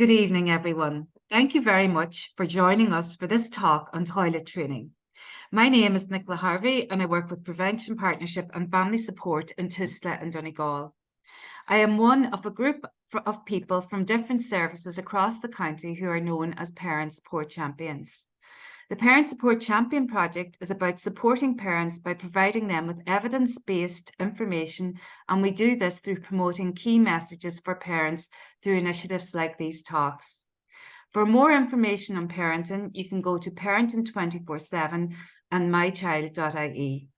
Good evening, everyone. Thank you very much for joining us for this talk on toilet training. My name is Nicola Harvey and I work with Prevention Partnership and Family Support in Tusla and Donegal. I am one of a group of people from different services across the county who are known as Parent Support Champions. The Parent Support Champion project is about supporting parents by providing them with evidence-based information, and we do this through promoting key messages for parents through initiatives like these talks. For more information on parenting, you can go to Parenting 24/7 and mychild.ie.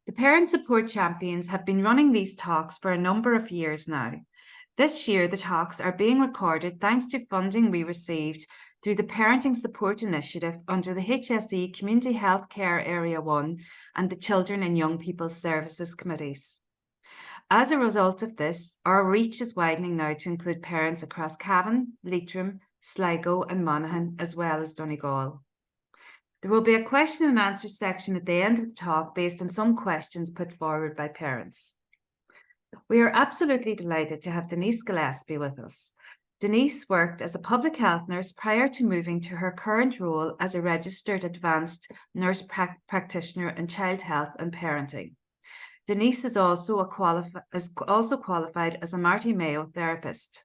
The Parent Support Champions have been running these talks for a number of years now. This year, the talks are being recorded thanks to funding we received through the Parenting Support Initiative under the HSE Community Healthcare Area 1 and the Children and Young People's Services Committees. As a result of this, our reach is widening now to include parents across Cavan, Leitrim, Sligo and Monaghan, as well as Donegal. There will be a question and answer section at the end of the talk based on some questions put forward by parents. We are absolutely delighted to have Denise Gillespie with us. Denise worked as a public health nurse prior to moving to her current role as a registered advanced nurse practitioner in child health and parenting. Denise is also qualified as a Marty Mayo therapist.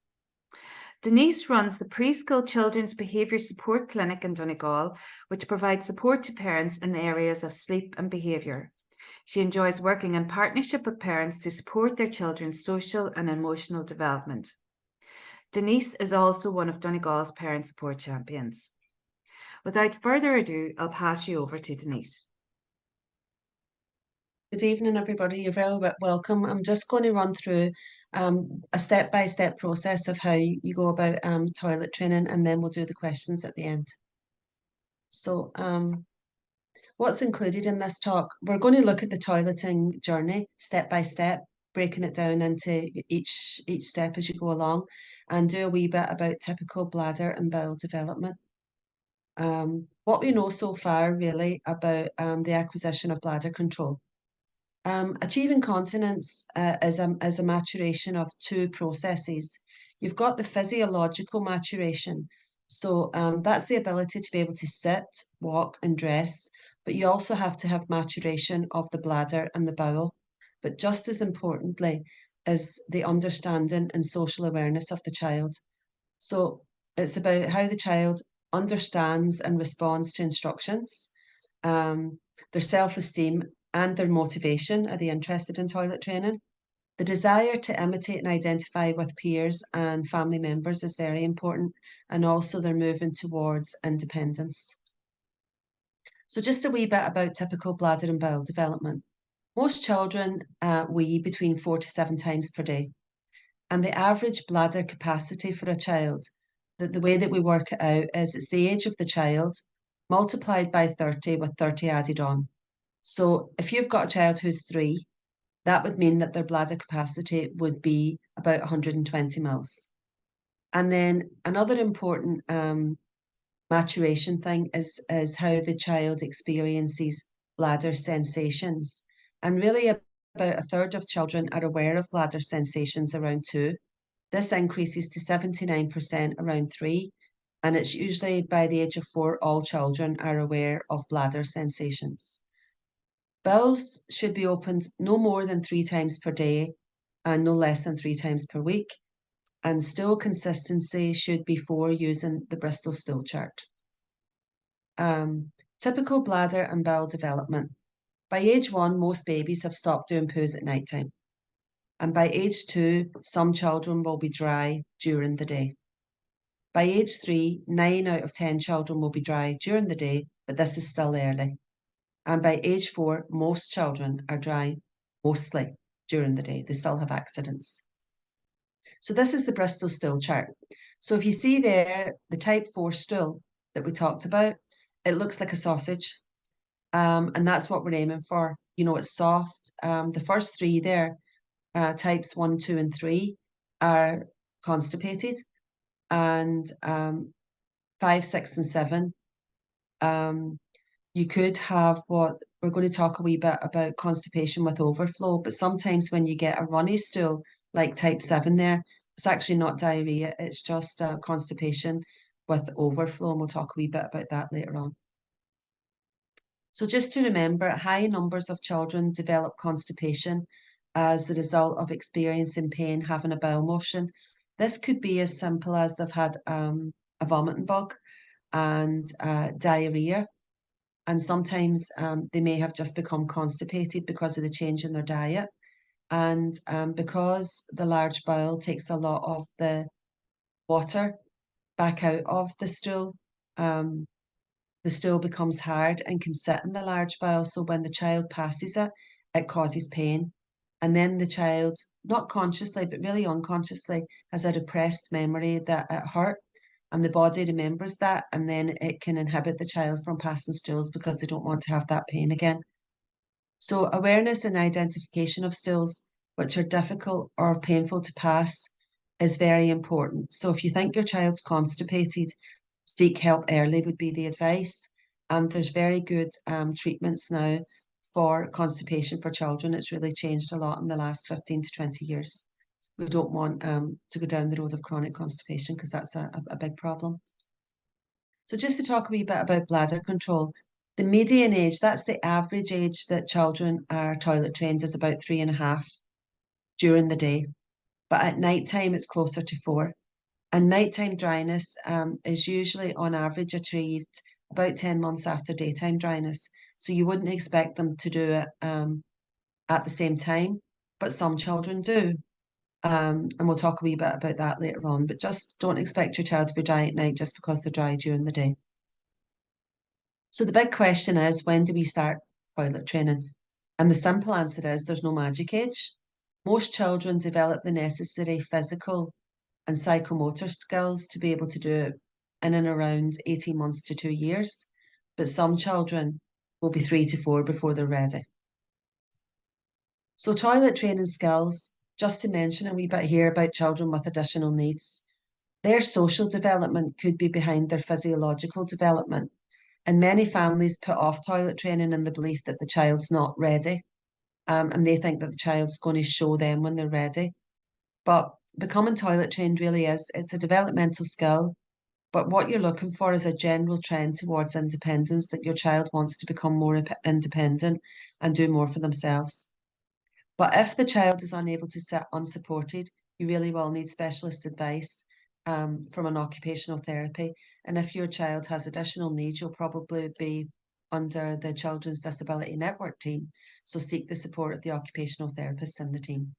Denise runs the Preschool Children's Behaviour Support Clinic in Donegal, which provides support to parents in the areas of sleep and behaviour. She enjoys working in partnership with parents to support their children's social and emotional development. Denise is also one of Donegal's Parent Support Champions. Without further ado, I'll pass you over to Denise. Good evening, everybody. You're very welcome. I'm just going to run through a step-by-step process of how you go about toilet training, and then we'll do the questions at the end. So what's included in this talk? We're going to look at the toileting journey step by step, breaking it down into each step as you go along, and do a wee bit about typical bladder and bowel development. What we know so far really about the acquisition of bladder control. Achieving continence is a maturation of two processes. You've got the physiological maturation. So that's the ability to be able to sit, walk and dress, but you also have to have maturation of the bladder and the bowel. But just as importantly is the understanding and social awareness of the child. So it's about how the child understands and responds to instructions, their self-esteem and their motivation. Are they interested in toilet training? The desire to imitate and identify with peers and family members is very important, and also they're moving towards independence. So just a wee bit about typical bladder and bowel development. Most children wee between 4 to 7 times per day, and the average bladder capacity for a child, the way that we work it out is it's the age of the child multiplied by 30 with 30 added on. So if you've got a child who's 3, that would mean that their bladder capacity would be about 120 mils. And then another important maturation thing is how the child experiences bladder sensations. And really about a third of children are aware of bladder sensations around 2. This increases to 79% around 3. And it's usually by the age of 4, all children are aware of bladder sensations. Bowels should be opened no more than 3 times per day and no less than 3 times per week. And stool consistency should be 4 using the Bristol stool chart. Typical bladder and bowel development. By age 1, most babies have stopped doing poos at night time. And by age 2, some children will be dry during the day. By age 3, 9 out of 10 children will be dry during the day, but this is still early. And by age 4, most children are dry mostly during the day. They still have accidents. So this is the Bristol stool chart. So if you see there, the type 4 stool that we talked about, it looks like a sausage. And that's what we're aiming for. You know, it's soft. The first 3 there, types 1, 2, and 3 are constipated. And 5, 6, and 7, you could have what we're going to talk a wee bit about, constipation with overflow. But sometimes when you get a runny stool, like type 7 there, It's actually not diarrhea, it's just constipation with overflow, and we'll talk a wee bit about that later on. So just to remember, high numbers of children develop constipation as a result of experiencing pain, having a bowel motion. This could be as simple as they've had a vomiting bug and diarrhea. And sometimes they may have just become constipated because of the change in their diet. And because the large bowel takes a lot of the water back out of the stool becomes hard and can sit in the large bowel. So when the child passes it, it causes pain. And then the child, not consciously, but really unconsciously, has a repressed memory that it hurt. And the body remembers that. And then it can inhibit the child from passing stools because they don't want to have that pain again. So awareness and identification of stools, which are difficult or painful to pass, is very important. So if you think your child's constipated, seek help early would be the advice. And there's very good treatments now for constipation for children. It's really changed a lot in the last 15 to 20 years. We don't want to go down the road of chronic constipation because that's a big problem. So just to talk a wee bit about bladder control, the median age, that's the average age that children are toilet trained, is about 3.5 during the day. But at night time, it's closer to 4. And nighttime dryness is usually on average achieved about 10 months after daytime dryness. So you wouldn't expect them to do it at the same time, but some children do. And we'll talk a wee bit about that later on, but just don't expect your child to be dry at night just because they're dry during the day. So the big question is, when do we start toilet training? And the simple answer is there's no magic age. Most children develop the necessary physical and psychomotor skills to be able to do it in and around 18 months to 2 years. But some children will be 3 to 4 before they're ready. So toilet training skills, just to mention a wee bit here about children with additional needs. Their social development could be behind their physiological development. And many families put off toilet training in the belief that the child's not ready. And they think that the child's going to show them when they're ready. But becoming toilet trained really is, it's a developmental skill. But what you're looking for is a general trend towards independence, that your child wants to become more independent and do more for themselves. But if the child is unable to sit unsupported, you really will need specialist advice from an occupational therapy. And if your child has additional needs, you'll probably be under the Children's Disability Network team. So seek the support of the occupational therapist in the team.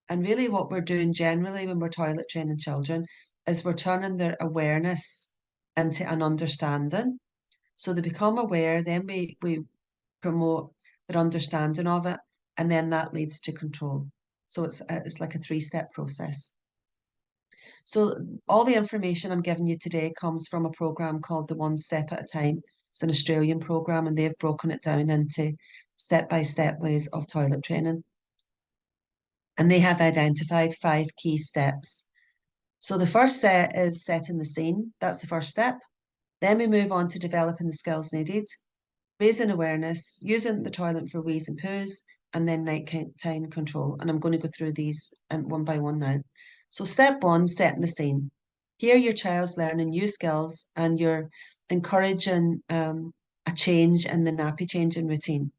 And really what we're doing generally when we're toilet training children is we're turning their awareness into an understanding. So they become aware, then we promote their understanding of it, and then that leads to control. So it's like a 3-step process. So all the information I'm giving you today comes from a program called the One Step at a Time. It's an Australian program, and they've broken it down into step-by-step ways of toilet training. And they have identified 5 key steps. So the first set is setting the scene. That's the first step. Then we move on to developing the skills needed, raising awareness, using the toilet for wheeze and poos, and then nighttime control. And I'm going to go through these one by one now. So step 1, setting the scene. Here your child's learning new skills and you're encouraging a change in the nappy changing routine.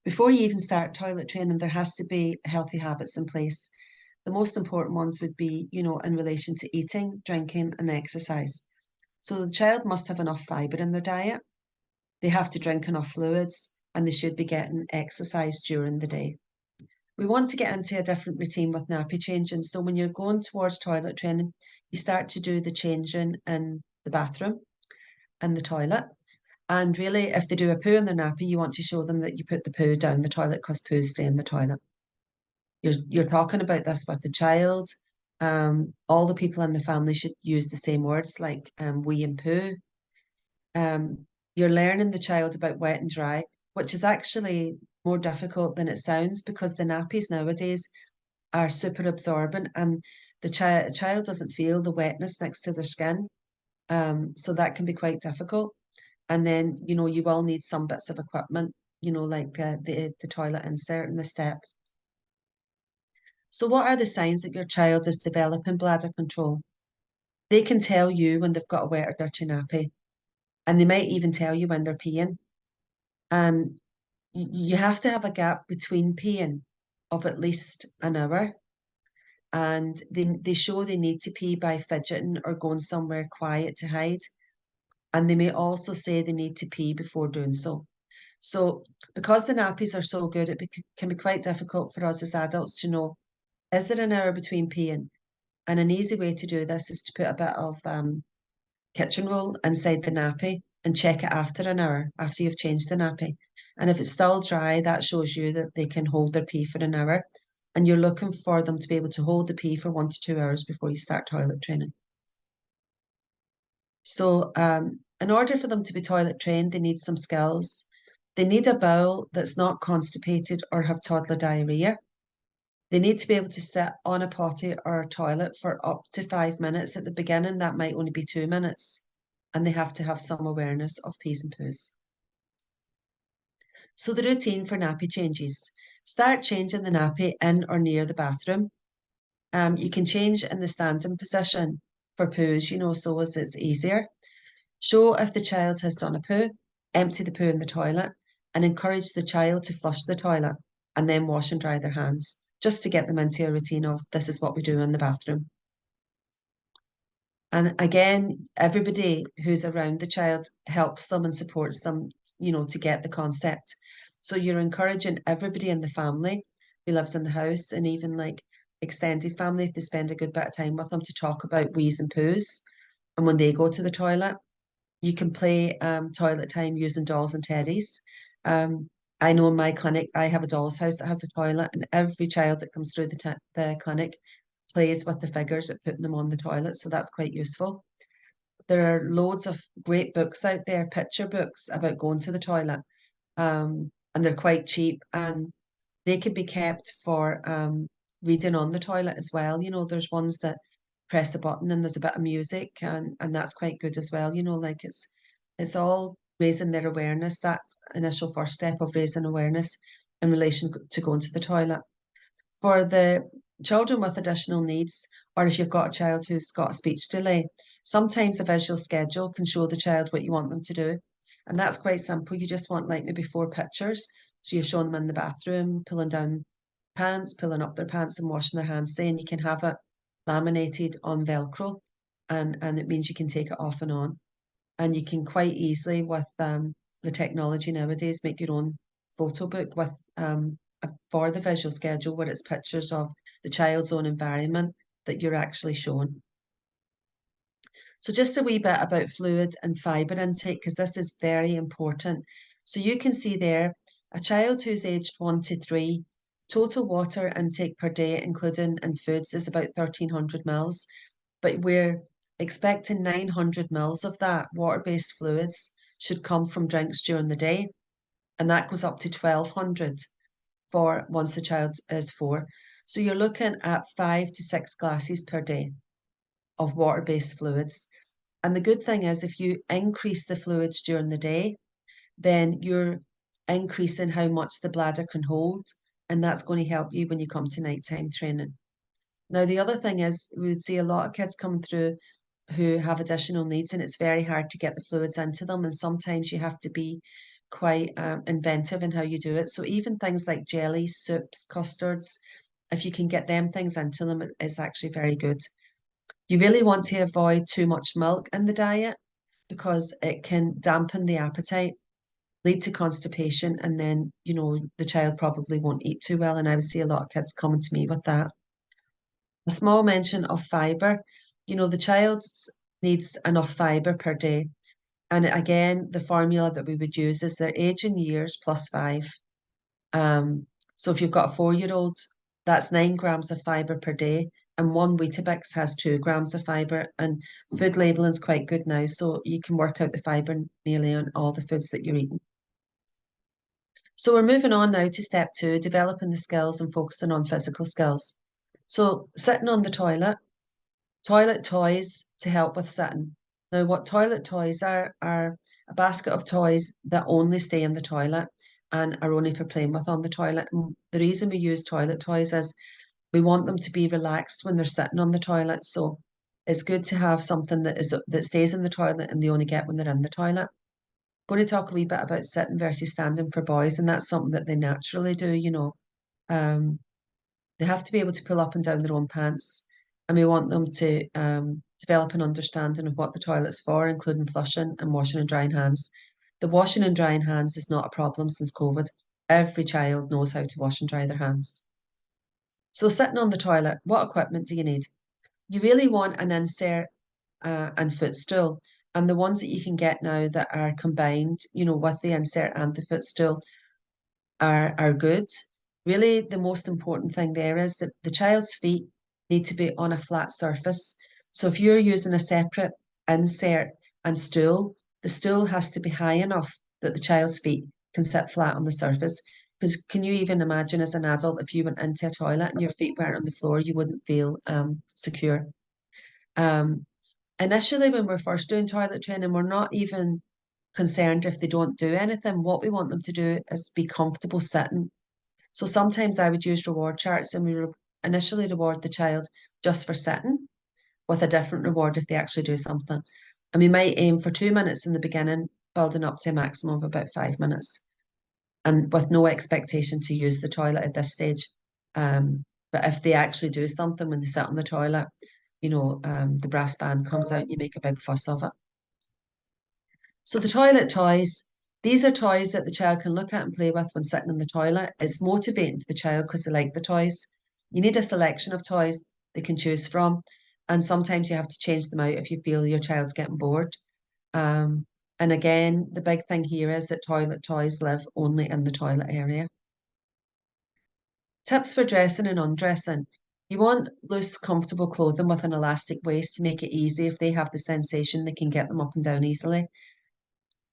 Before you even start toilet training, there has to be healthy habits in place. The most important ones would be, in relation to eating, drinking, and exercise. So the child must have enough fibre in their diet. They have to drink enough fluids, and they should be getting exercise during the day. We want to get into a different routine with nappy changing. So when you're going towards toilet training, you start to do the changing in the bathroom and the toilet. And really, if they do a poo in their nappy, you want to show them that you put the poo down the toilet because poos stay in the toilet. You're talking about this with the child. All the people in the family should use the same words like wee and poo. You're learning the child about wet and dry, which is actually more difficult than it sounds because the nappies nowadays are super absorbent and the child doesn't feel the wetness next to their skin. So that can be quite difficult. And then, you will need some bits of equipment, like the toilet insert and the step. So what are the signs that your child is developing bladder control? They can tell you when they've got a wet or dirty nappy, and they might even tell you when they're peeing. And you have to have a gap between peeing of at least an hour. And they show they need to pee by fidgeting or going somewhere quiet to hide. And they may also say they need to pee before doing so. So because the nappies are so good, it can be quite difficult for us as adults to know, is there an hour between peeing? And an easy way to do this is to put a bit of kitchen roll inside the nappy and check it after an hour, after you've changed the nappy. And if it's still dry, that shows you that they can hold their pee for an hour. And you're looking for them to be able to hold the pee for 1 to 2 hours before you start toilet training. So in order for them to be toilet trained, they need some skills. They need a bowel that's not constipated or have toddler diarrhea. They need to be able to sit on a potty or a toilet for up to 5 minutes. At the beginning, that might only be 2 minutes. And they have to have some awareness of pees and poos. So the routine for nappy changes. Start changing the nappy in or near the bathroom. You can change in the standing position for poos, so as it's easier. Show if the child has done a poo, empty the poo in the toilet, and encourage the child to flush the toilet and then wash and dry their hands, just to get them into a routine of this is what we do in the bathroom. And again, everybody who's around the child helps them and supports them, to get the concept. So you're encouraging everybody in the family who lives in the house, and even like extended family, if they spend a good bit of time with them, to talk about wheeze and poos. And when they go to the toilet, you can play toilet time using dolls and teddies. I know in my clinic, I have a doll's house that has a toilet, and every child that comes through the clinic plays with the figures at putting them on the toilet. So that's quite useful. There are loads of great books out there, picture books about going to the toilet. And they're quite cheap, and they can be kept for reading on the toilet as well. There's ones that press a button and there's a bit of music, and that's quite good as well. Like it's all raising their awareness, that initial first step of raising awareness in relation to going to the toilet. For the children with additional needs, or if you've got a child who's got a speech delay, sometimes a visual schedule can show the child what you want them to do. And that's quite simple. You just want like maybe 4 pictures. So you're showing them in the bathroom, pulling down pants, pulling up their pants and washing their hands, saying you can have it laminated on Velcro, and it means you can take it off and on. And you can quite easily, with the technology nowadays, make your own photo book with for the visual schedule, where it's pictures of the child's own environment that you're actually showing. So just a wee bit about fluid and fibre intake, because this is very important. So you can see there, a child who's aged 1 to 3, total water intake per day, including in foods, is about 1,300 mils. But we're expecting 900 mils of that, water-based fluids, should come from drinks during the day. And that goes up to 1,200 for once the child is 4. So you're looking at 5 to 6 glasses per day of water-based fluids. And the good thing is, if you increase the fluids during the day, then you're increasing how much the bladder can hold. And that's going to help you when you come to nighttime training. Now, the other thing is, we would see a lot of kids coming through who have additional needs, and it's very hard to get the fluids into them. And sometimes you have to be quite inventive in how you do it. So even things like jellies, soups, custards, if you can get them things into them, it's actually very good. You really want to avoid too much milk in the diet, because it can dampen the appetite, lead to constipation, and then, the child probably won't eat too well. And I would see a lot of kids coming to me with that. A small mention of fibre. The child needs enough fibre per day. And again, the formula that we would use is their age in years plus 5. So if you've got a 4-year-old, that's 9 grams of fibre per day. And 1 Weetabix has 2 grams of fibre. And food labelling is quite good now, so you can work out the fibre nearly on all the foods that you're eating. So we're moving on now to step 2, developing the skills and focusing on physical skills. So sitting on the toilet toys to help with sitting. Now, what toilet toys are a basket of toys that only stay in the toilet and are only for playing with on the toilet. And the reason we use toilet toys is We want them to be relaxed when they're sitting on the toilet. So it's good to have something that stays in the toilet and they only get when they're in the toilet. Going to talk a wee bit about sitting versus standing for boys, and that's something that they naturally do, you know. They have to be able to pull up and down their own pants, and we want them to develop an understanding of what the toilet's for, including flushing and washing and drying hands. The washing and drying hands is not a problem since COVID. Every child knows how to wash and dry their hands. So sitting on the toilet, what equipment do you need? You really want an insert and footstool. And the ones that you can get now that are combined, you know, with the insert and the footstool are good. Really, the most important thing there is that the child's feet need to be on a flat surface. So if you're using a separate insert and stool, the stool has to be high enough that the child's feet can sit flat on the surface. Because can you even imagine as an adult, if you went into a toilet and your feet weren't on the floor, you wouldn't feel secure. Initially, when we're first doing toilet training, we're not even concerned if they don't do anything. What we want them to do is be comfortable sitting. So sometimes I would use reward charts, and we initially reward the child just for sitting with a different reward if they actually do something. And we might aim for 2 minutes in the beginning, building up to a maximum of about 5 minutes, and with no expectation to use the toilet at this stage. But if they actually do something when they sit on the toilet, you know, the brass band comes out and you make a big fuss of it. So the toilet toys, these are toys that the child can look at and play with when sitting in the toilet. It's motivating for the child because they like the toys. You need a selection of toys they can choose from, and sometimes you have to change them out if you feel your child's getting bored. And again, the big thing here is that toilet toys live only in the toilet area. Tips for dressing and undressing. You want loose, comfortable clothing with an elastic waist to make it easy if they have the sensation they can get them up and down easily.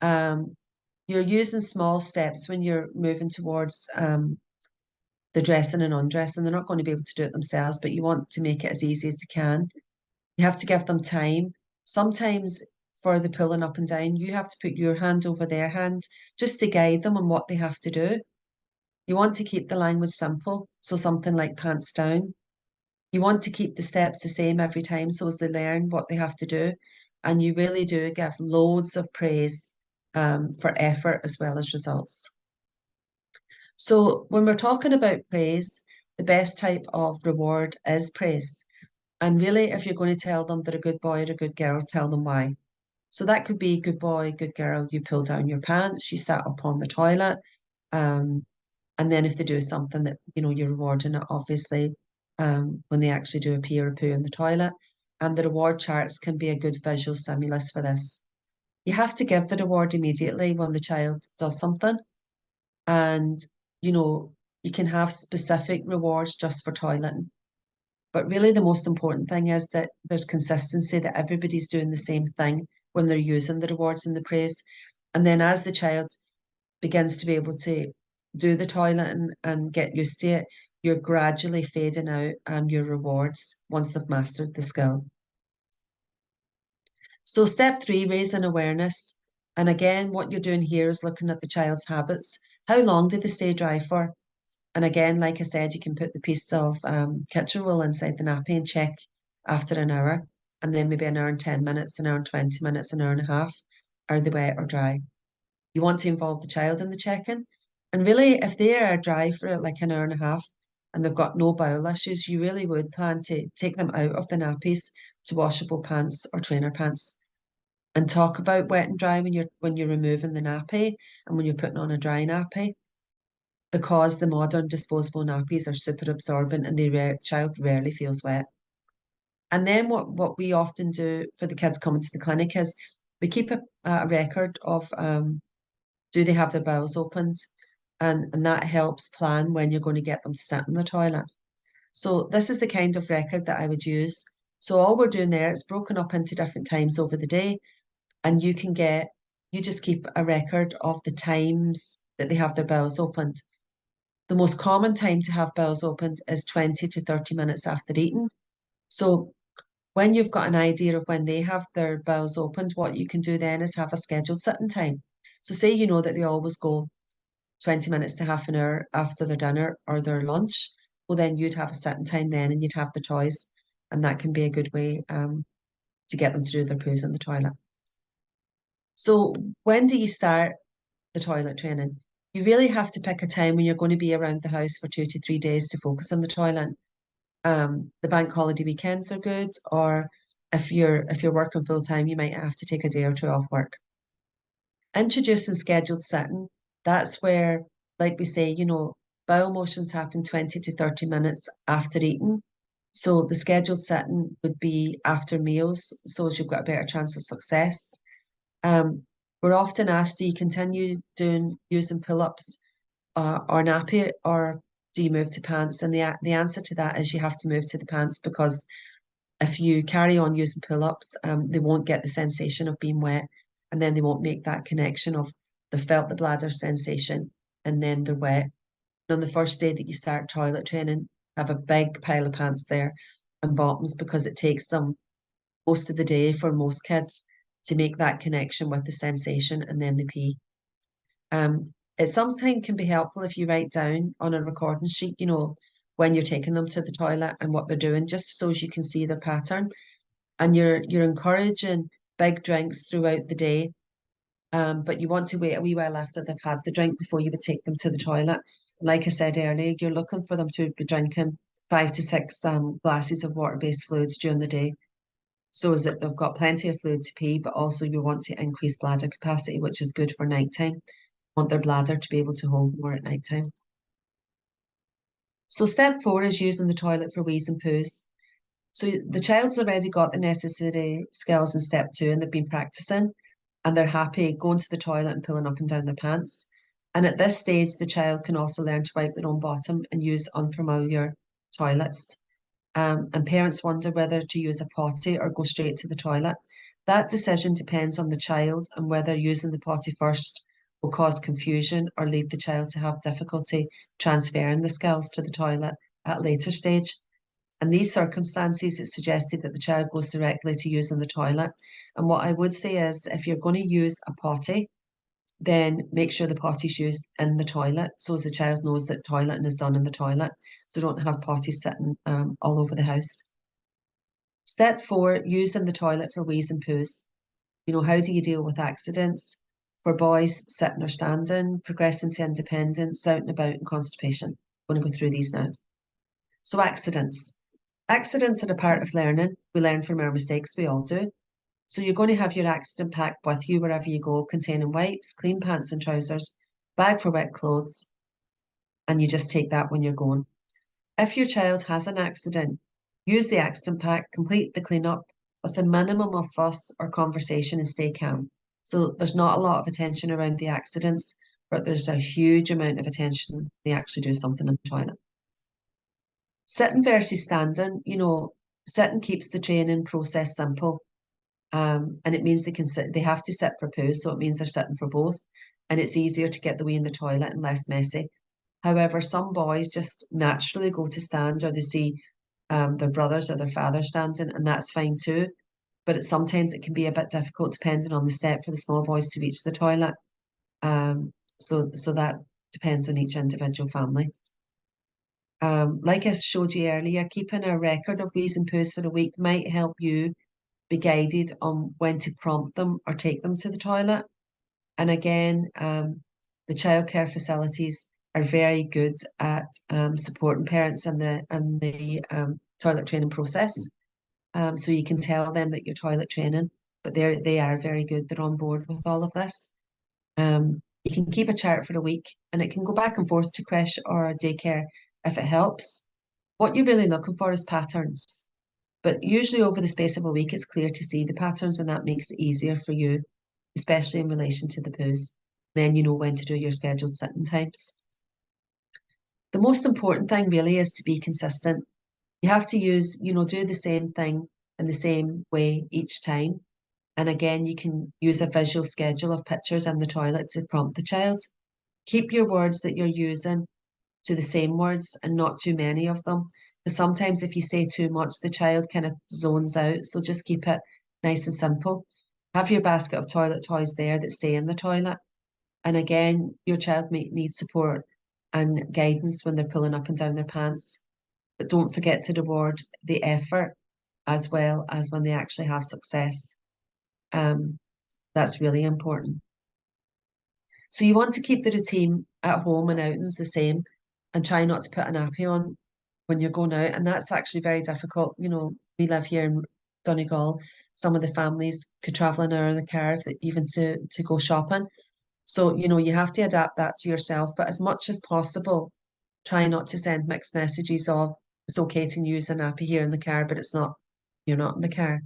You're using small steps when you're moving towards the dressing and undressing. They're not going to be able to do it themselves, but you want to make it as easy as you can. You have to give them time. Sometimes for the pulling up and down, you have to put your hand over their hand just to guide them on what they have to do. You want to keep the language simple, so something like pants down. You want to keep the steps the same every time so as they learn what they have to do. And you really do give loads of praise for effort as well as results. So when we're talking about praise, the best type of reward is praise. And really, if you're going to tell them they're a good boy or a good girl, tell them why. So that could be good boy, good girl, you pull down your pants, you sat upon the toilet. And then if they do something that, you know, you're rewarding it, obviously, when they actually do a pee or a poo in the toilet. And the reward charts can be a good visual stimulus for this. You have to give the reward immediately when the child does something. And, you know, you can have specific rewards just for toileting. But really, the most important thing is that there's consistency, that everybody's doing the same thing when they're using the rewards and the praise. And then as the child begins to be able to do the toilet and get used to it, you're gradually fading out your rewards once they've mastered the skill. So step 3, raising awareness. And again, what you're doing here is looking at the child's habits. How long do they stay dry for? And again, like I said, you can put the piece of kitchen wool inside the nappy and check after an hour, and then maybe an hour and 10 minutes, an hour and 20 minutes, an hour and a half. Are they wet or dry? You want to involve the child in the check-in. And really, if they are dry for like an hour and a half and they've got no bowel issues, you really would plan to take them out of the nappies to washable pants or trainer pants, and talk about wet and dry when you're removing the nappy and when you're putting on a dry nappy, because the modern disposable nappies are super absorbent and the child rarely feels wet. And then what we often do for the kids coming to the clinic is we keep a record of do they have their bowels opened, and that helps plan when you're going to get them to sit in the toilet. So this is the kind of record that I would use. So all we're doing there is broken up into different times over the day, and you just keep a record of the times that they have their bowels opened. The most common time to have bowels opened is 20 to 30 minutes after eating. So when you've got an idea of when they have their bowels opened, what you can do then is have a scheduled sitting time. So say you know that they always go 20 minutes to half an hour after their dinner or their lunch. well, then you'd have a sitting time then and you'd have the toys. And that can be a good way to get them to do their poos in the toilet. So when do you start the toilet training? You really have to pick a time when you're going to be around the house for 2 to 3 days to focus on the toilet. The bank holiday weekends are good, or if you're working full time, you might have to take a day or two off work. Introducing scheduled sitting, that's where, like we say, bowel motions happen 20 to 30 minutes after eating. So the scheduled sitting would be after meals, so as you've got a better chance of success. We're often asked, do you continue using pull-ups or nappy, or do you move to pants? And the answer to that is you have to move to the pants, because if you carry on using pull-ups, they won't get the sensation of being wet, and then they won't make that connection of they felt the bladder sensation and then they're wet. And on the first day that you start toilet training, have a big pile of pants there and bottoms, because it takes them most of the day for most kids to make that connection with the sensation, and then they pee. It sometimes can be helpful if you write down on a recording sheet, when you're taking them to the toilet and what they're doing, just so as you can see their pattern. And you're encouraging big drinks throughout the day, but you want to wait a wee while after they've had the drink before you would take them to the toilet. Like I said earlier, you're looking for them to be drinking 5 to 6 glasses of water-based fluids during the day, so as that they've got plenty of fluid to pee, but also you want to increase bladder capacity, which is good for nighttime. Want their bladder to be able to hold more at nighttime. So step 4 is using the toilet for wheeze and poos. So the child's already got the necessary skills in step 2, and they've been practicing, and they're happy going to the toilet and pulling up and down their pants. And at this stage, the child can also learn to wipe their own bottom and use unfamiliar toilets. And parents wonder whether to use a potty or go straight to the toilet. That decision depends on the child and whether using the potty first will cause confusion or lead the child to have difficulty transferring the skills to the toilet at a later stage. In these circumstances, it's suggested that the child goes directly to using the toilet. And what I would say is, if you're going to use a potty, then make sure the potty's used in the toilet, so as the child knows that toileting is done in the toilet. So don't have potties sitting all over the house. Step 4, using the toilet for wheeze and poos. How do you deal with accidents? For boys, sitting or standing, progressing to independence, out and about, and constipation. I'm going to go through these now. So accidents. Accidents are a part of learning. We learn from our mistakes, we all do. So you're going to have your accident pack with you wherever you go, containing wipes, clean pants and trousers, bag for wet clothes, and you just take that when you're going. If your child has an accident, use the accident pack, complete the cleanup with a minimum of fuss or conversation, and stay calm. So there's not a lot of attention around the accidents, but there's a huge amount of attention when they actually do something in the toilet. Sitting versus standing, sitting keeps the training process simple. And it means they have to sit for poo, so it means they're sitting for both, and it's easier to get the wee in the toilet and less messy. However, some boys just naturally go to stand, or they see their brothers or their father standing, and that's fine too. But sometimes it can be a bit difficult depending on the step for the small boys to reach the toilet. So that depends on each individual family. Like I showed you earlier, keeping a record of wheeze and poos for a week might help you be guided on when to prompt them or take them to the toilet. And again, the childcare facilities are very good at supporting parents in the toilet training process. So you can tell them that you're toilet training, but they are very good. They're on board with all of this. You can keep a chart for a week, and it can go back and forth to creche or daycare if it helps. What you're really looking for is patterns. But usually over the space of a week, it's clear to see the patterns, and that makes it easier for you, especially in relation to the poos. Then you know when to do your scheduled sitting times. The most important thing really is to be consistent. You have to do the same thing in the same way each time. And again, you can use a visual schedule of pictures in the toilet to prompt the child. Keep your words that you're using to the same words and not too many of them. Because sometimes if you say too much, the child kind of zones out. So just keep it nice and simple. Have your basket of toilet toys there that stay in the toilet. And again, your child may need support and guidance when they're pulling up and down their pants. but don't forget to reward the effort as well as when they actually have success. That's really important. So you want to keep the routine at home and outings the same and try not to put a nappy on when you're going out. And that's actually very difficult. You know, we live here in Donegal. Some of the families could travel an hour in the car if even to go shopping. So, you know, you have to adapt that to yourself. But as much as possible, try not to send mixed messages of it's okay to use a nappy here in the car, but it's not, you're not in the car.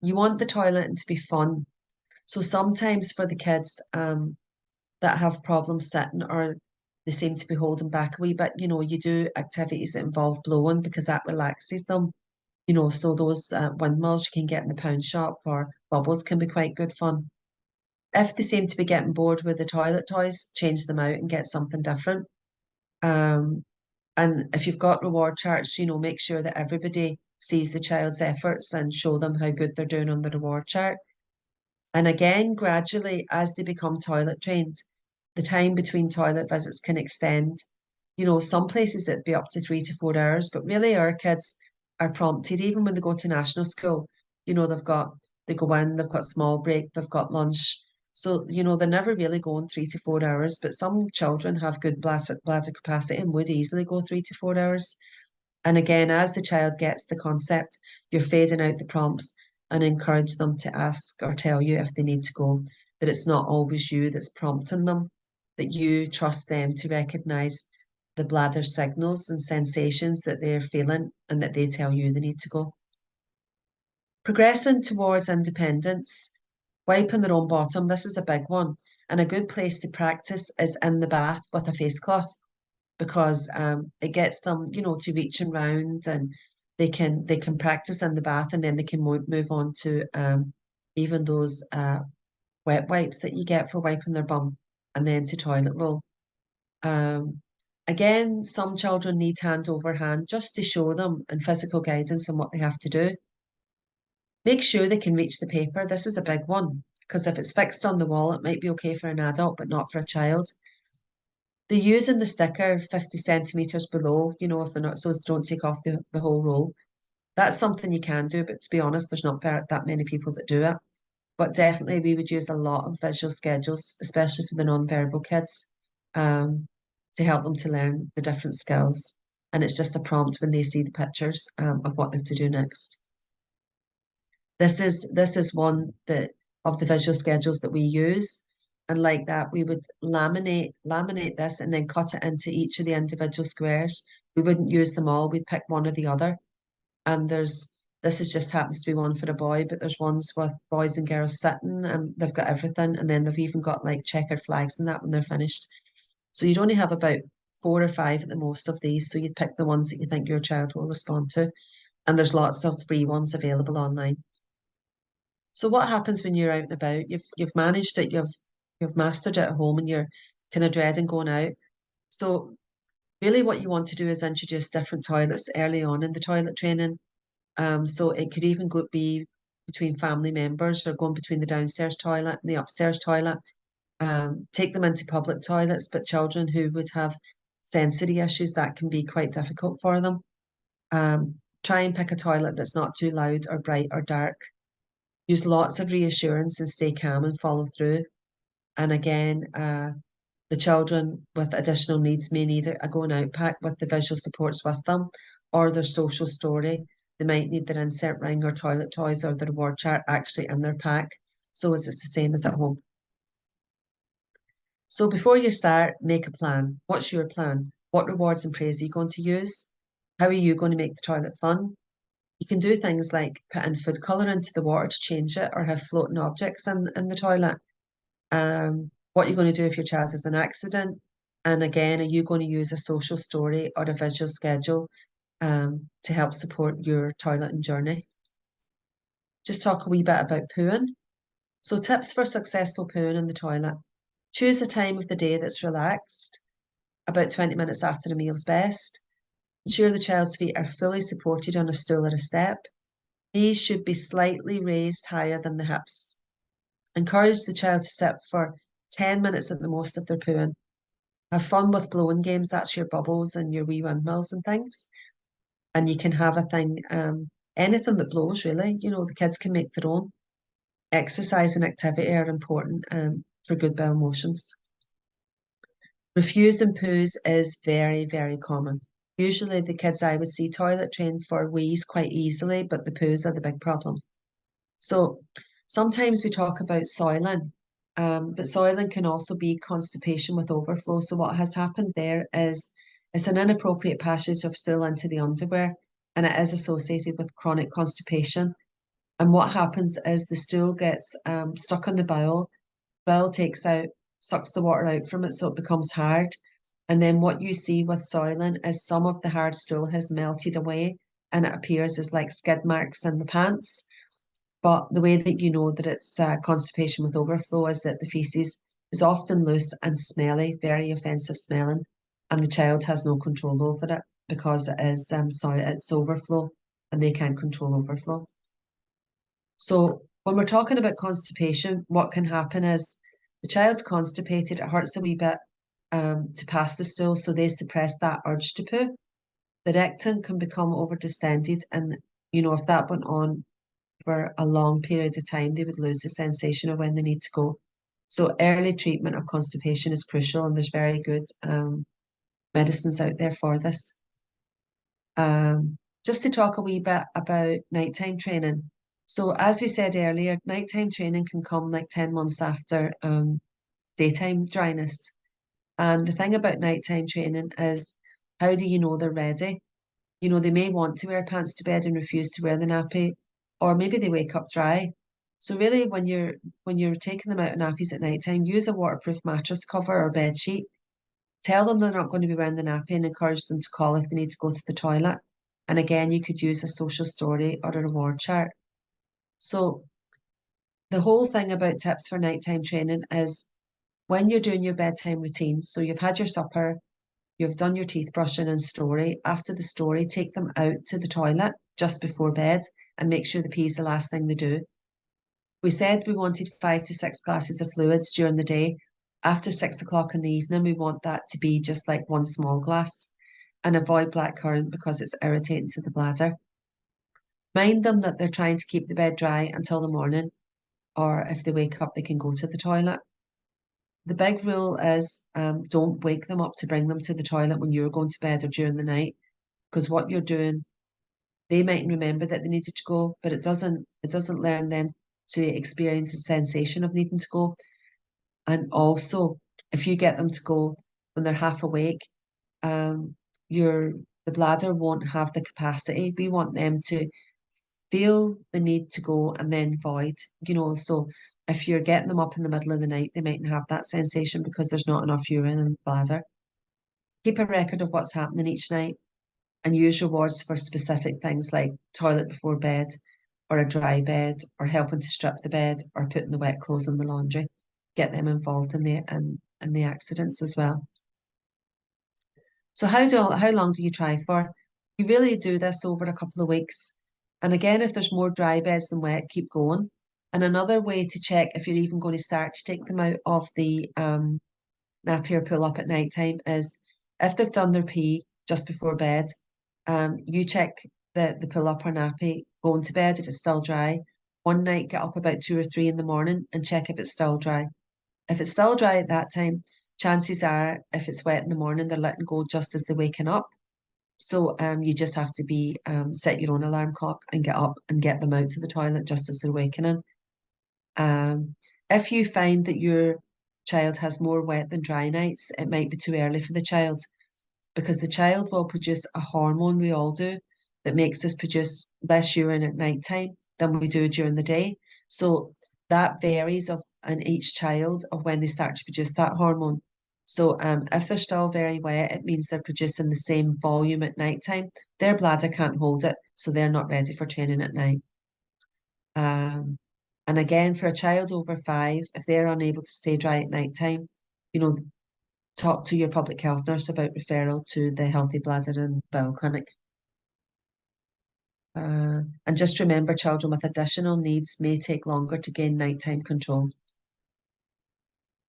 You want the toilet to be fun. So sometimes for the kids, that have problems sitting or they seem to be holding back a wee bit, you know, you do activities that involve blowing because that relaxes them. You know, so those windmills you can get in the pound shop or bubbles can be quite good fun. If they seem to be getting bored with the toilet toys, change them out and get something different. Um, and if you've got reward charts, you know, make sure that everybody sees the child's efforts and show them how good they're doing on the reward chart. And again, gradually, as they become toilet trained, the time between toilet visits can extend. You know, some places it'd be up to 3 to 4 hours, but really our kids are prompted, even when they go to national school, you know, they go in, they've got small break, they've got lunch. So, you know, they're never really going 3 to 4 hours, but some children have good bladder capacity and would easily go 3 to 4 hours. And again, as the child gets the concept, you're fading out the prompts and encourage them to ask or tell you if they need to go, that it's not always you that's prompting them, that you trust them to recognize the bladder signals and sensations that they're feeling and that they tell you they need to go. Progressing towards independence, wiping their own bottom, this is a big one. And a good place to practice is in the bath with a face cloth because it gets them, you know, to reaching round and they can practice in the bath and then they can move on to even those wet wipes that you get for wiping their bum and then to toilet roll. Um, Again, some children need hand over hand just to show them and physical guidance on what they have to do. Make sure they can reach the paper. This is a big one because if it's fixed on the wall, it might be okay for an adult, but not for a child. They're using the sticker 50 centimeters below, you know, if they're not, so as don't take off the whole roll. That's something you can do, but to be honest, there's not that many people that do it. But definitely, we would use a lot of visual schedules, especially for the non-verbal kids, to help them to learn the different skills. And it's just a prompt when they see the pictures of what they have to do next. This is one that of the visual schedules that we use. And like that, we would laminate this and then cut it into each of the individual squares. We wouldn't use them all, we'd pick one or the other. And this is just happens to be one for a boy, but there's ones with boys and girls sitting and they've got everything. And then they've even got like checkered flags and that when they're finished. So you'd only have about 4 or 5 at the most of these. So you'd pick the ones that you think your child will respond to. And there's lots of free ones available online. So what happens when you're out and about? You've managed it, you've mastered it at home and you're kind of dreading going out. So really what you want to do is introduce different toilets early on in the toilet training. So it could even be between family members or going between the downstairs toilet and the upstairs toilet. Take them into public toilets, but children who would have sensory issues, that can be quite difficult for them. Try and pick a toilet that's not too loud or bright or dark. Use lots of reassurance and stay calm and follow through. And again, the children with additional needs may need a going out pack with the visual supports with them or their social story. They might need their insert ring or toilet toys or their reward chart actually in their pack. So it's the same as at home. So before you start, make a plan. What's your plan? What rewards and praise are you going to use? How are you going to make the toilet fun? You can do things like put in food colour into the water to change it or have floating objects in the toilet. What you're going to do if your child has an accident. And again, are you going to use a social story or a visual schedule to help support your toileting journey? Just talk a wee bit about pooing. So tips for successful pooing in the toilet. Choose a time of the day that's relaxed. About 20 minutes after a meal's best. Ensure the child's feet are fully supported on a stool or a step. Knees should be slightly raised higher than the hips. Encourage the child to sit for 10 minutes at the most of their pooing. Have fun with blowing games, that's your bubbles and your wee windmills and things. And you can have a thing, anything that blows really, the kids can make their own. Exercise and activity are important for good bowel motions. Refuse and poos is very, very common. Usually the kids I would see toilet train for wheeze quite easily, but the poos are the big problem. So sometimes we talk about soiling, but soiling can also be constipation with overflow. So what has happened there is it's an inappropriate passage of stool into the underwear, and it is associated with chronic constipation. And what happens is the stool gets stuck on the bowel. Bowel sucks the water out from it, so it becomes hard. And then what you see with soiling is some of the hard stool has melted away and it appears as like skid marks in the pants. But the way that you know that it's constipation with overflow is that the feces is often loose and smelly, very offensive smelling, and the child has no control over it because it is it's overflow and they can't control overflow. So when we're talking about constipation, what can happen is the child's constipated, it hurts a wee bit to pass the stool, so they suppress that urge to poo. The rectum can become over distended, and if that went on for a long period of time, they would lose the sensation of when they need to go. So early treatment of constipation is crucial, and there's very good medicines out there for this. Just to talk a wee bit about nighttime training. So as we said earlier, nighttime training can come like 10 months after daytime dryness. And the thing about nighttime training is, how do you know they're ready? They may want to wear pants to bed and refuse to wear the nappy, or maybe they wake up dry. So really, when you're taking them out of nappies at night time, use a waterproof mattress cover or bed sheet. Tell them they're not going to be wearing the nappy and encourage them to call if they need to go to the toilet. And again, you could use a social story or a reward chart. So the whole thing about tips for nighttime training is when you're doing your bedtime routine, so you've had your supper, you've done your teeth brushing and story. After the story, take them out to the toilet just before bed and make sure the pee is the last thing they do. We said we wanted 5 to 6 glasses of fluids during the day. After 6 o'clock in the evening, we want that to be just like one small glass, and avoid blackcurrant because it's irritating to the bladder. Mind them that they're trying to keep the bed dry until the morning, or if they wake up, they can go to the toilet. The big rule is don't wake them up to bring them to the toilet when you're going to bed or during the night, because what you're doing, they might remember that they needed to go, but it doesn't learn them to experience the sensation of needing to go. And also, if you get them to go when they're half awake, your the bladder won't have the capacity. We want them to feel the need to go and then void, so if you're getting them up in the middle of the night, they mightn't have that sensation because there's not enough urine in the bladder. Keep a record of what's happening each night and use rewards for specific things like toilet before bed or a dry bed or helping to strip the bed or putting the wet clothes in the laundry. Get them involved in the accidents as well. So how long do you try for? You really do this over a couple of weeks. And again, if there's more dry beds than wet, keep going. And another way to check if you're even going to start to take them out of the nappy or pull up at night time is if they've done their pee just before bed, you check the pull up or nappy going to bed if it's still dry. One night, get up about 2 or 3 in the morning and check if it's still dry. If it's still dry at that time, chances are if it's wet in the morning, they're letting go just as they're waking up. So you just have to set your own alarm clock and get up and get them out to the toilet just as they're wakening. If you find that your child has more wet than dry nights, it might be too early for the child because the child will produce a hormone, we all do, that makes us produce less urine at night time than we do during the day. So that varies in each child of when they start to produce that hormone. So if they're still very wet, it means they're producing the same volume at night time. Their bladder can't hold it, so they're not ready for training at night. And again, for a child over 5, if they're unable to stay dry at night time, talk to your public health nurse about referral to the Healthy Bladder and Bowel Clinic. And just remember, children with additional needs may take longer to gain nighttime control.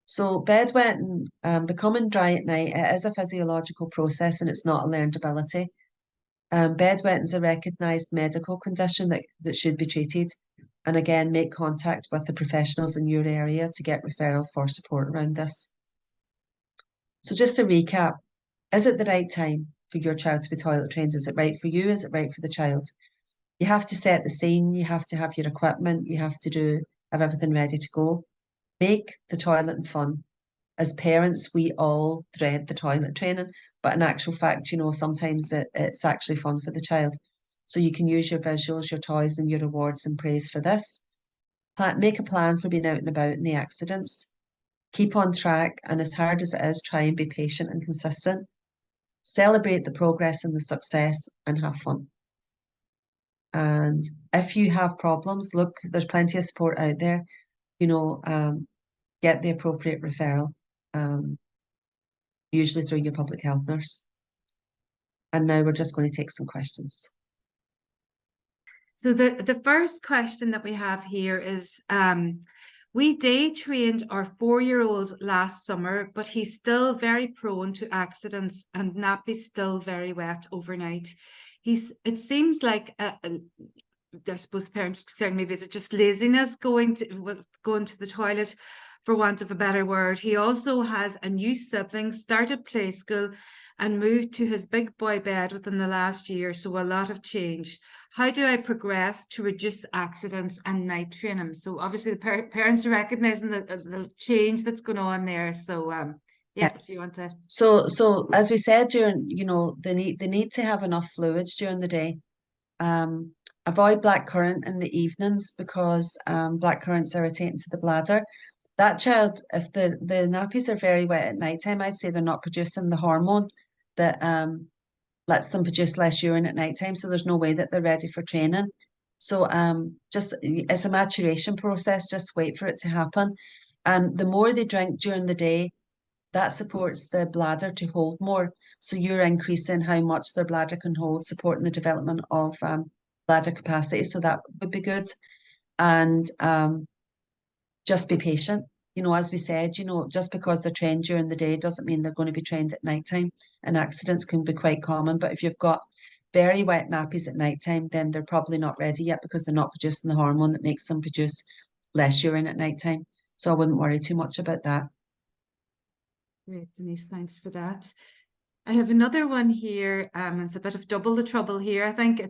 So bedwetting, becoming dry at night, it is a physiological process and it's not a learned ability. Bedwetting is a recognised medical condition that should be treated. And again, make contact with the professionals in your area to get referral for support around this. So just to recap, is it the right time for your child to be toilet trained? Is it right for you? Is it right for the child? You have to set the scene. You have to have your equipment. You have to have everything ready to go. Make the toilet fun. As parents, we all dread the toilet training, but in actual fact, sometimes it's actually fun for the child. So you can use your visuals, your toys, and your rewards and praise for this. Make a plan for being out and about in the accidents. Keep on track, and as hard as it is, try and be patient and consistent. Celebrate the progress and the success and have fun. And if you have problems, look, there's plenty of support out there. Get the appropriate referral, usually through your public health nurse. And now we're just going to take some questions. So the first question that we have here is, we day trained our 4-year-old last summer, but he's still very prone to accidents and nappy's still very wet overnight. It seems like, I suppose parents concerned, maybe is it just laziness going to the toilet, for want of a better word. He also has a new sibling, started play school and moved to his big boy bed within the last year, so a lot of change. How do I progress to reduce accidents and night training? So obviously the parents are recognizing the change that's going on there. So yeah, if you want to. So as we said, during they need to have enough fluids during the day. Avoid black currant in the evenings because black currant's irritating to the bladder. That child, if the nappies are very wet at night time, I'd say they're not producing the hormone that lets them produce less urine at night time. So there's no way that they're ready for training. So just it's a maturation process. Just wait for it to happen. And the more they drink during the day, that supports the bladder to hold more. So you're increasing how much their bladder can hold, supporting the development of bladder capacity. So that would be good. And just be patient. As we said, just because they're trained during the day doesn't mean they're going to be trained at nighttime. And accidents can be quite common. But if you've got very wet nappies at nighttime, then they're probably not ready yet because they're not producing the hormone that makes them produce less urine at nighttime. So I wouldn't worry too much about that. Great, Denise, thanks for that. I have another one here. It's a bit of double the trouble here. I think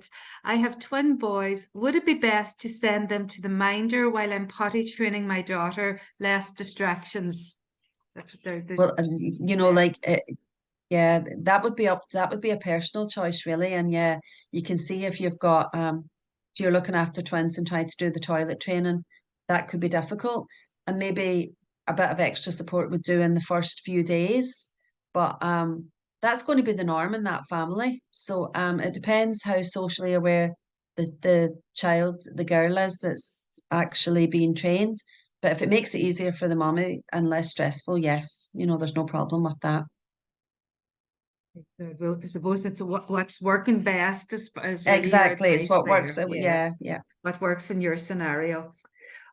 I have twin boys. Would it be best to send them to the minder while I'm potty training my daughter? Less distractions. That's what they're Well, yeah, that would be a personal choice, really. And yeah, you can see if you've got if you're looking after twins and trying to do the toilet training, that could be difficult. And maybe a bit of extra support would do in the first few days. But that's going to be the norm in that family. So it depends how socially aware the child, the girl is that's actually being trained. But if it makes it easier for the mommy and less stressful, yes, there's no problem with that. Well, I suppose it's what's working best is really your Exactly, it's advice what works. there. Yeah. What works in your scenario.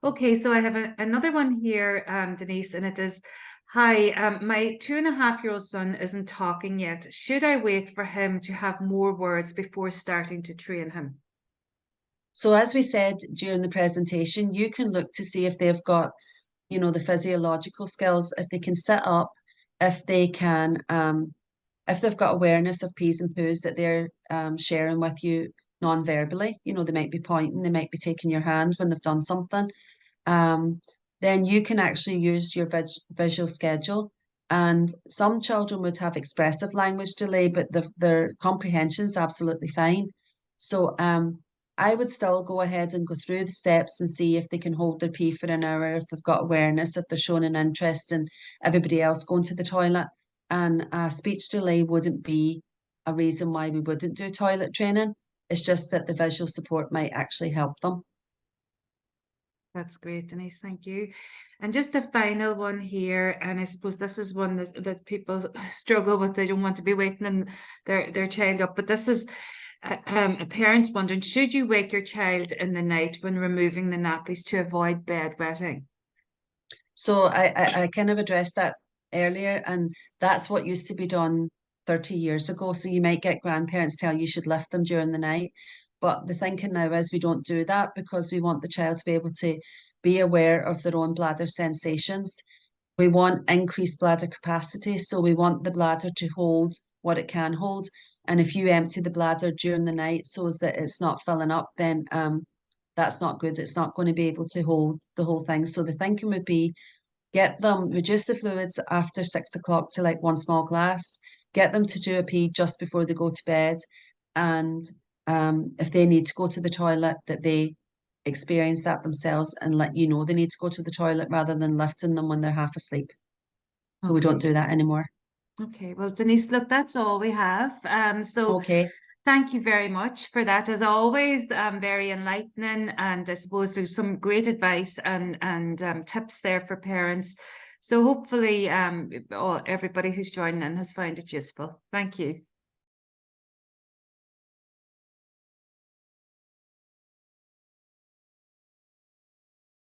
Okay, so I have another one here, Denise, and it is, hi, my 2.5-year-old son isn't talking yet. Should I wait for him to have more words before starting to train him? So as we said during the presentation, you can look to see if they've got, the physiological skills, if they can sit up, if they can, if they've got awareness of P's and Poo's that they're sharing with you non-verbally. They might be pointing, they might be taking your hand when they've done something. Then you can actually use your visual schedule. And some children would have expressive language delay, but their comprehension is absolutely fine. So I would still go ahead and go through the steps and see if they can hold their pee for an hour, if they've got awareness, if they're showing an interest in everybody else going to the toilet. And speech delay wouldn't be a reason why we wouldn't do toilet training. It's just that the visual support might actually help them. That's great, Denise. Thank you. And just a final one here, and I suppose this is one that people struggle with. They don't want to be waking their child up, but this is a parent wondering, should you wake your child in the night when removing the nappies to avoid bedwetting? So I kind of addressed that earlier, and that's what used to be done 30 years ago. So you might get grandparents tell you should lift them during the night. But the thinking now is we don't do that because we want the child to be able to be aware of their own bladder sensations. We want increased bladder capacity. So we want the bladder to hold what it can hold. And if you empty the bladder during the night so that it's not filling up, then that's not good. It's not going to be able to hold the whole thing. So the thinking would be get them, reduce the fluids after 6 o'clock to like one small glass, get them to do a pee just before they go to bed. And if they need to go to the toilet, that they experience that themselves and let you know they need to go to the toilet rather than lifting them when they're half asleep. So we don't Okay. do that anymore. Okay. Well, Denise, look, that's all we have. So Okay. thank you very much for that. As always, very enlightening, and I suppose there's some great advice and tips there for parents. So hopefully, everybody who's joining in has found it useful. Thank you.